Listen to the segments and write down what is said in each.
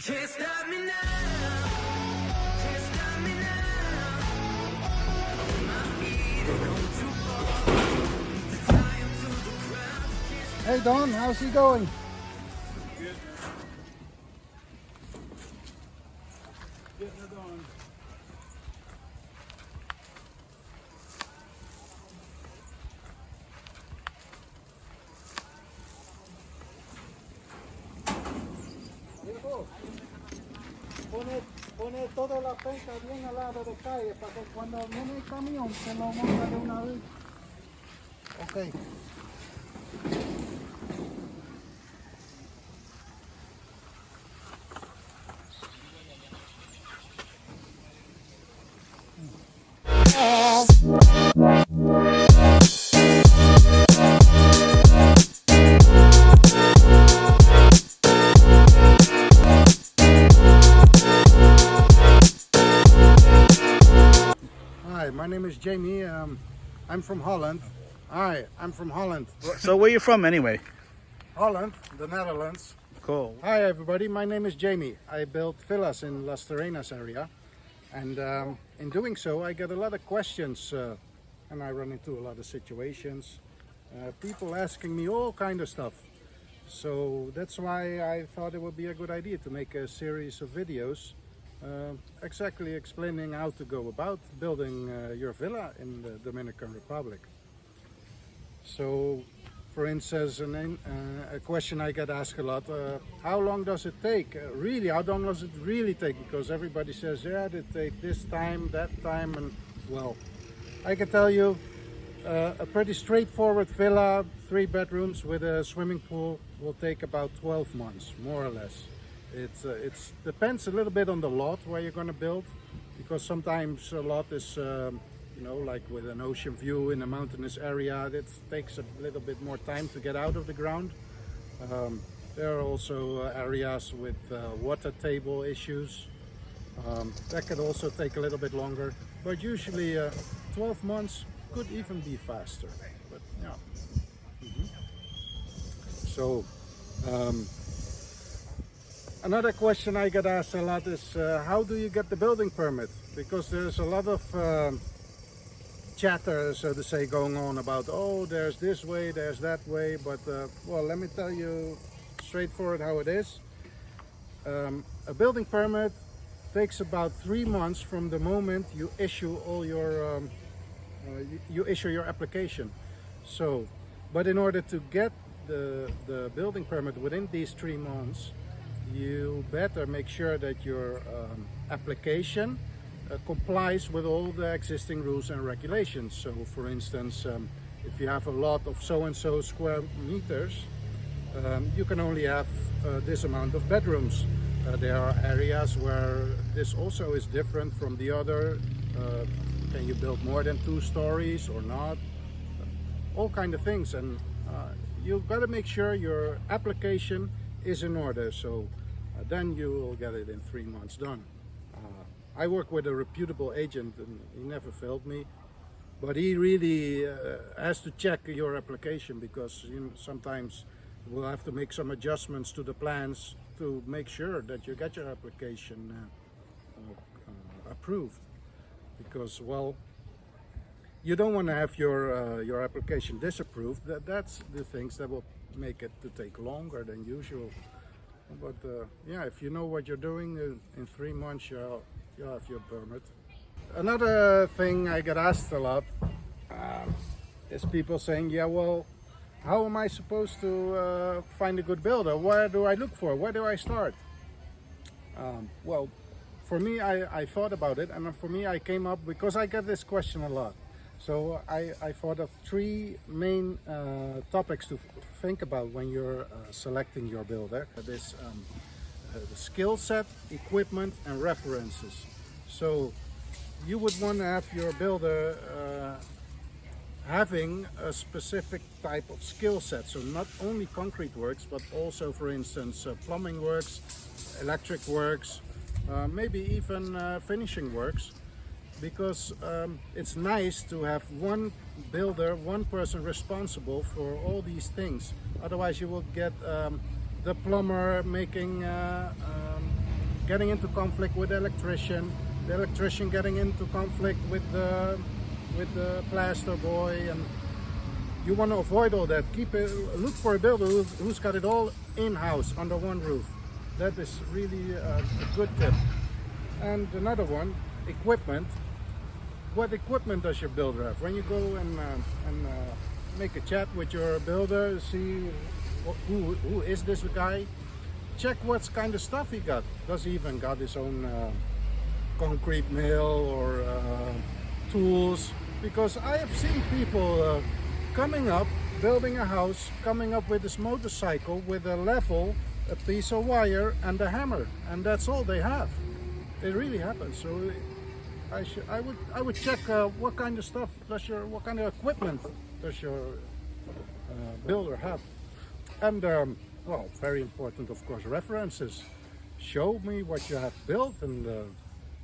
Can't stop me now. Can't stop me now. My feet have come too far to tie 'em to the ground. Hey Don, how's he going? Good. Getting it on. Pone toda la penca bien al lado de calle para que cuando viene el camión se lo monta de una vez. Ok. Hi, my name is Jamie. I'm from Holland. Hi, I'm from Holland. So where you from anyway? Holland, the Netherlands. Cool. Hi everybody, my name is Jamie. I build villas in Las Terrenas area, and in doing so I get a lot of questions and I run into a lot of situations. People asking me all kind of stuff. So that's why I thought it would be a good idea to make a series of videos exactly explaining how to go about building your villa in the Dominican Republic. So, for instance, a question I get asked a lot, how long does it take? Really, how long does it really take? Because everybody says, yeah, it takes this time, that time, and well, I can tell you a pretty straightforward villa, 3 bedrooms with a swimming pool will take about 12 months, more or less. It depends a little bit on the lot where you're going to build, because sometimes a lot is you know, like with an ocean view in a mountainous area, it takes a little bit more time to get out of the ground. There are also areas with water table issues. That could also take a little bit longer, but usually 12 months could even be faster. But yeah. So another question I get asked a lot is how do you get the building permit? Because there's a lot of chatter, so to say, going on about, oh, there's this way, there's that way, but well, let me tell you straightforward how it is. A building permit takes about 3 months from the moment you issue all your you issue your application. So, but in order to get the building permit within these 3 months, you better make sure that your application complies with all the existing rules and regulations. So for instance, if you have a lot of so-and-so square meters, you can only have this amount of bedrooms. There are areas where this also is different from the other. Can you build more than 2 stories or not? All kind of things, and you've got to make sure your application is in order. So then you will get it in 3 months done. I work with a reputable agent and he never failed me, but he really has to check your application, because you know, sometimes we'll have to make some adjustments to the plans to make sure that you get your application approved. Because, well, you don't want to have your application disapproved. That's the things that will make it to take longer than usual. But yeah, if you know what you're doing, in 3 months you'll have your permit. Another thing I get asked a lot is people saying, yeah, well, how am I supposed to find a good builder? Where do I look for? Where do I start? Well, for me, I thought about it, and for me I came up, because I get this question a lot. So I thought of 3 main topics to think about when you're selecting your builder. That is the skill set, equipment, and references. So you would want to have your builder having a specific type of skill set. So not only concrete works, but also, for instance, plumbing works, electric works, maybe even finishing works. Because it's nice to have one builder, one person responsible for all these things. Otherwise you will get the plumber making getting into conflict with the electrician getting into conflict with the plaster boy, and you want to avoid all that. Look for a builder who's got it all in-house under one roof. That is really a good tip. And another one, equipment. What equipment does your builder have? When you go and make a chat with your builder, see who is this guy, check what kind of stuff he got. Does he even got his own concrete mill or tools? Because I have seen people coming up, building a house, coming up with this motorcycle with a level, a piece of wire and a hammer, and that's all they have. It really happens. So I would check what kind of stuff what kind of equipment does your builder have. And well, very important, of course, references. Show me what you have built, and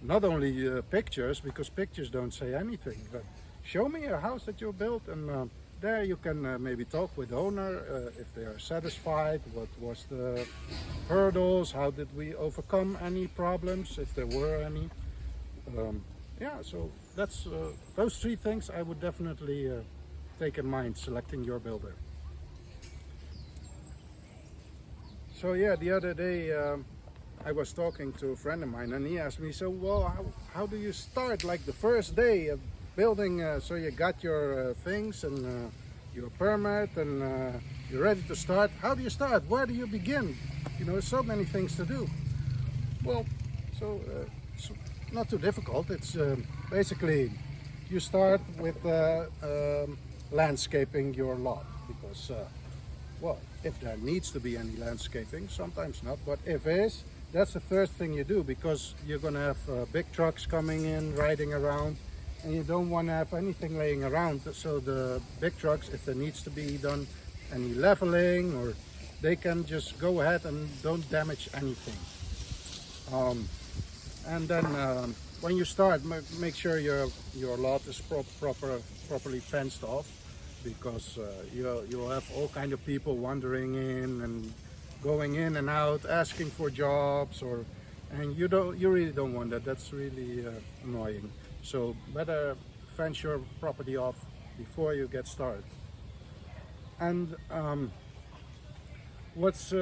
not only pictures, because pictures don't say anything, but show me a house that you built, and there you can maybe talk with the owner if they are satisfied, what was the hurdles, how did we overcome any problems, if there were any. Yeah, so that's those three things I would definitely take in mind selecting your builder. So yeah, the other day I was talking to a friend of mine, and he asked me, so well, how do you start, like the first day of building? So you got your things and your permit, and you're ready to start. How do you start? Where do you begin? You know, so many things to do. Well, so it's not too difficult. It's basically you start with landscaping your lot, because well, if there needs to be any landscaping, sometimes not, but if there is, that's the first thing you do, because you're going to have big trucks coming in, riding around, and you don't want to have anything laying around. So the big trucks, if there needs to be done any leveling, or they can just go ahead and don't damage anything. And then when you start, make sure your lot is properly fenced off, because you'll have all kind of people wandering in and going in and out, asking for jobs, and you really don't want that. That's really annoying. So better fence your property off before you get started. And what's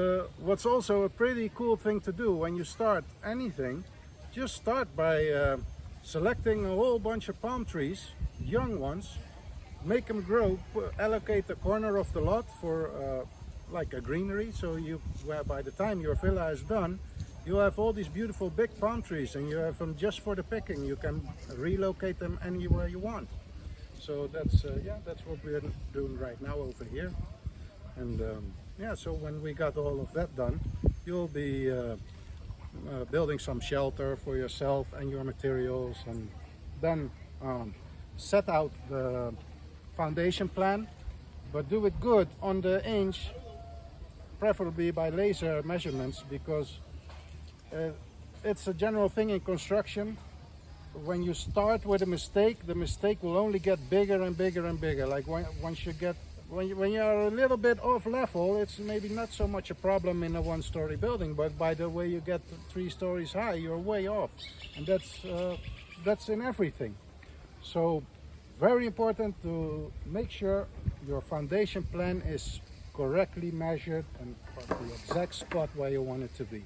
also a pretty cool thing to do when you start anything, just start by selecting a whole bunch of palm trees, young ones, make them grow, allocate a corner of the lot for like a greenery, so where by the time your villa is done, you have all these beautiful big palm trees, and you have them just for the picking. You can relocate them anywhere you want. So that's that's what we're doing right now over here. And yeah, so when we got all of that done, you'll be building some shelter for yourself and your materials, and then set out the foundation plan, but do it good on the inch, preferably by laser measurements, because it's a general thing in construction. When you start with a mistake, the mistake will only get bigger and bigger and bigger. Like when you're a little bit off level, it's maybe not so much a problem in a one-story building, but by the way you get 3 stories high, you're way off, and that's in everything. So very important to make sure your foundation plan is correctly measured and at the exact spot where you want it to be.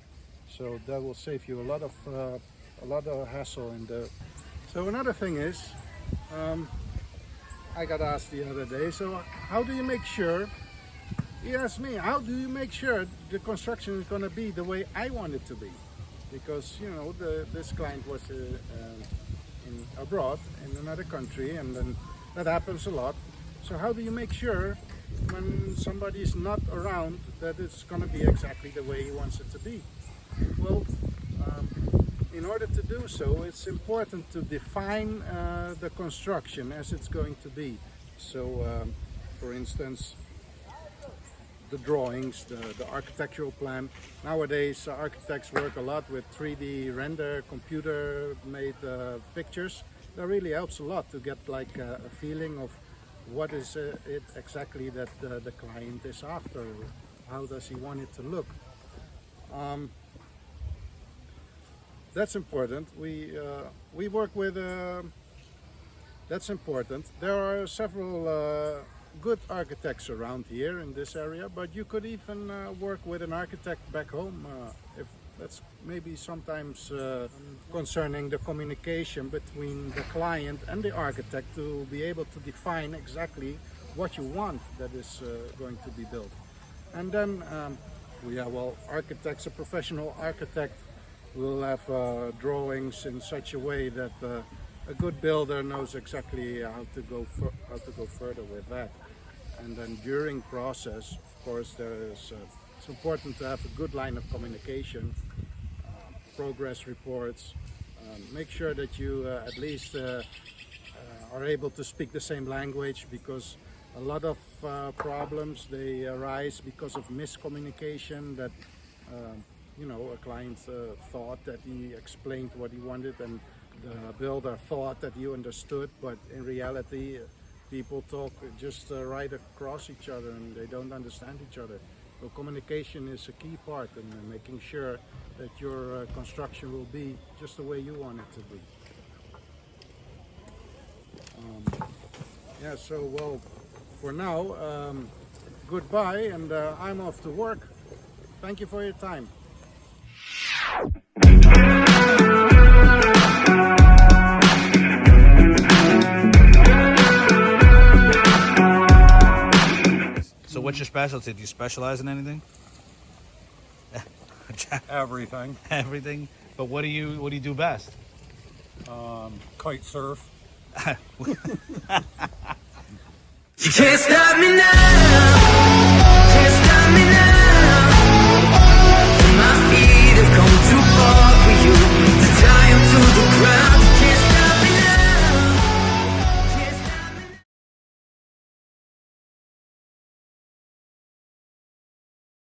So that will save you a lot of hassle in the. So another thing is, I got asked the other day, so how do you make sure, he asked me, how do you make sure the construction is going to be the way I want it to be? Because, you know, this client was abroad in another country, and then that happens a lot. So how do you make sure when somebody is not around that it's going to be exactly the way he wants it to be? Well, in order to do so, it's important to define the construction as it's going to be. So, for instance, the drawings, the architectural plan. Nowadays, architects work a lot with 3D render, computer-made pictures. That really helps a lot to get like a feeling of what is it exactly that the client is after. How does he want it to look? That's important. We work with. That's important. There are several good architects around here in this area, but you could even work with an architect back home. If that's maybe sometimes concerning the communication between the client and the architect to be able to define exactly what you want that is going to be built. And then architects, a professional architect will have drawings in such a way that a good builder knows exactly how to go further with that. And then during process, of course, it's important to have a good line of communication, progress reports. Make sure that you at least are able to speak the same language, because a lot of problems they arise because of miscommunication. That a client thought that he explained what he wanted, and the builder thought that you understood, but in reality people talk just right across each other and they don't understand each other. So communication is a key part in making sure that your construction will be just the way you want it to be. So for now, goodbye, and I'm off to work. Thank you for your time. So what's your specialty? Do you specialize in anything? Everything. Everything. But what do you do best? Kite surf. You can't stop me now.